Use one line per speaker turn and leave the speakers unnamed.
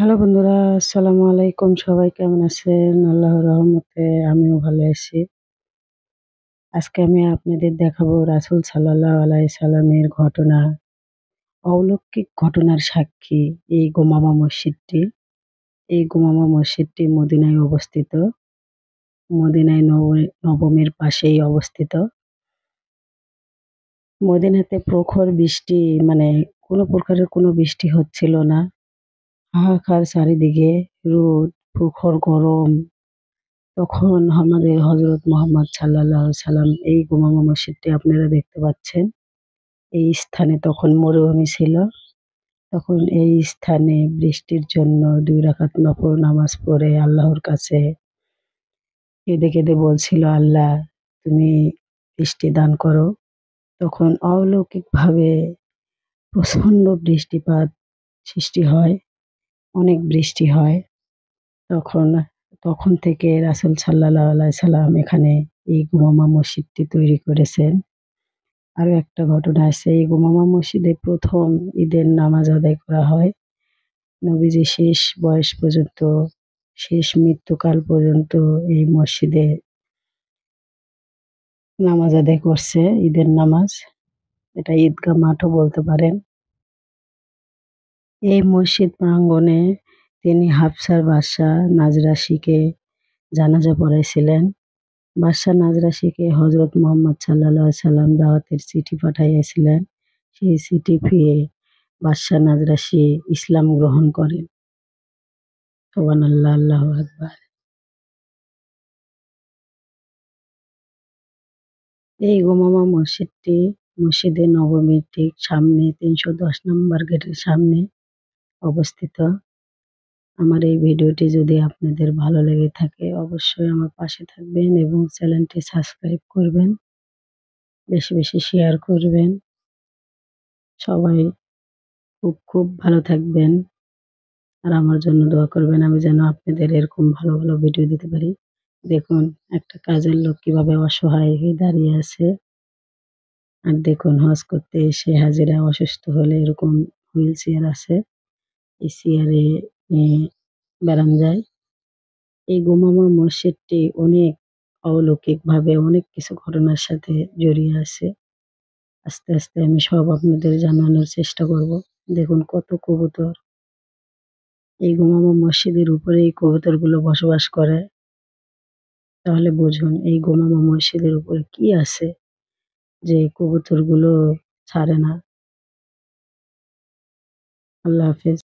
Hello বন্ধুরা, আসসালামু আলাইকুম। সবাই কেমন আছেন? আল্লাহর রহমতে আমিও ভালো আছি। আজকে আমি আপনাদের দেখাবো রাসূল সাল্লাল্লাহু আলাইহি সাল্লামের ঘটনা, অলৌকিক ঘটনার সাক্ষী এই গোমামা মসজিদটি। এই গোমামা মসজিদটি মদিনায় অবস্থিত। মদিনায় নবমীর পাশেই অবস্থিত। মদিনাতে প্রখর বৃষ্টি মানে কোনো প্রকারের কোনো বৃষ্টি হচ্ছিল না। হাহাকার চারিদিকে, রোদ, প্রখর গরম। তখন আমাদের হযরত মুহাম্মদ সাল্লাল্লাহু আলাইহি সাল্লাম এই গোমামা মসজিদটি আপনারা দেখতে পাচ্ছেন। এই স্থানে তখন মরুভূমি ছিল। তখন এই স্থানে বৃষ্টির জন্য ২ রাকাত নফল নামাজ পড়ে আল্লাহর কাছে কেঁদে, কেঁদে বলছিল, "আল্লাহ তুমি বৃষ্টি দান করো।" তখন অলৌকিকভাবে প্রচণ্ড বৃষ্টিপাত সৃষ্টি হয়, অনেক বৃষ্টি হয়। তখন তখন থেকে রাসূল সাল্লাল্লাহু আলাইহি সাল্লাম এখানে এই গোমামা মসজিদটি তৈরি করেছেন। আরো একটা ঘটনা আছে, এই গোমামা মসজিদে ১ম ঈদের নামাজ আদায় করা হয়। নবীজি শেষ বয়স পর্যন্ত, শেষ মৃত্যুকাল পর্যন্ত এই মসজিদে নামাজ আদায় করছে, ঈদের নামাজ। এটা ঈদগাহ মাঠও বলতে পারেন। এই মসজিদ প্রাঙ্গণে তিনি হাফসার বাদশা নাজরাশিকে জানাজা পড়াইছিলেন। বাদশা নাজরাশিকে হযরত মুহাম্মদ সাল্লাল্লাহু আলাইহি সাল্লাম দাওয়াতের চিঠি পাঠাইয়াছিলেন। সেই চিঠি পেয়ে বাদশা নাজরাশি ইসলাম গ্রহণ করেন। সুবহানাল্লাহ, আল্লাহু আকবার। এই গোমামা মসজিদটি মসজিদে নববীর ঠিক সামনে ৩১০ নম্বর গেটের সামনে অবস্থিত। আমার এই ভিডিওটি যদি আপনাদের ভালো লেগে থাকে অবশ্যই আমার পাশে থাকবেন এবং চ্যানেলটি সাবস্ক্রাইব করবেন। বেশি, বেশি শেয়ার করবেন। সবাই খুব, খুব ভালো থাকবেন। আর আমার জন্য দোয়া করবেন আমি যেন আপনাদের এরকম ভালো, ভালো ভিডিও দিতে পারি। দেখুন একটা কাজের লোক কিভাবে অসহায় হয়ে দাঁড়িয়ে আছে। আর দেখুন হজ করতে এসে হাজিরা অসুস্থ হলে এরকম হুইল চেয়ার আছে। এই চেয়ারে নিয়ে বেড়ান যায়। এই গোমামা মসজিদটি অনেক অলৌকিকভাবে অনেক কিছু ঘটনার সাথে জড়িয়ে আছে। আস্তে, আস্তে আমি সব আপনাদের জানানোর চেষ্টা করব। দেখুন কত কবুতর। এই গোমামা মসজিদের উপরে এই কবুতরগুলো বসবাস করে। তাহলে বুঝুন এই গোমামা মসজিদের উপরে কি আছে যে এই কবুতরগুলো ছাড়ে না। আল্লাহ হাফেজ।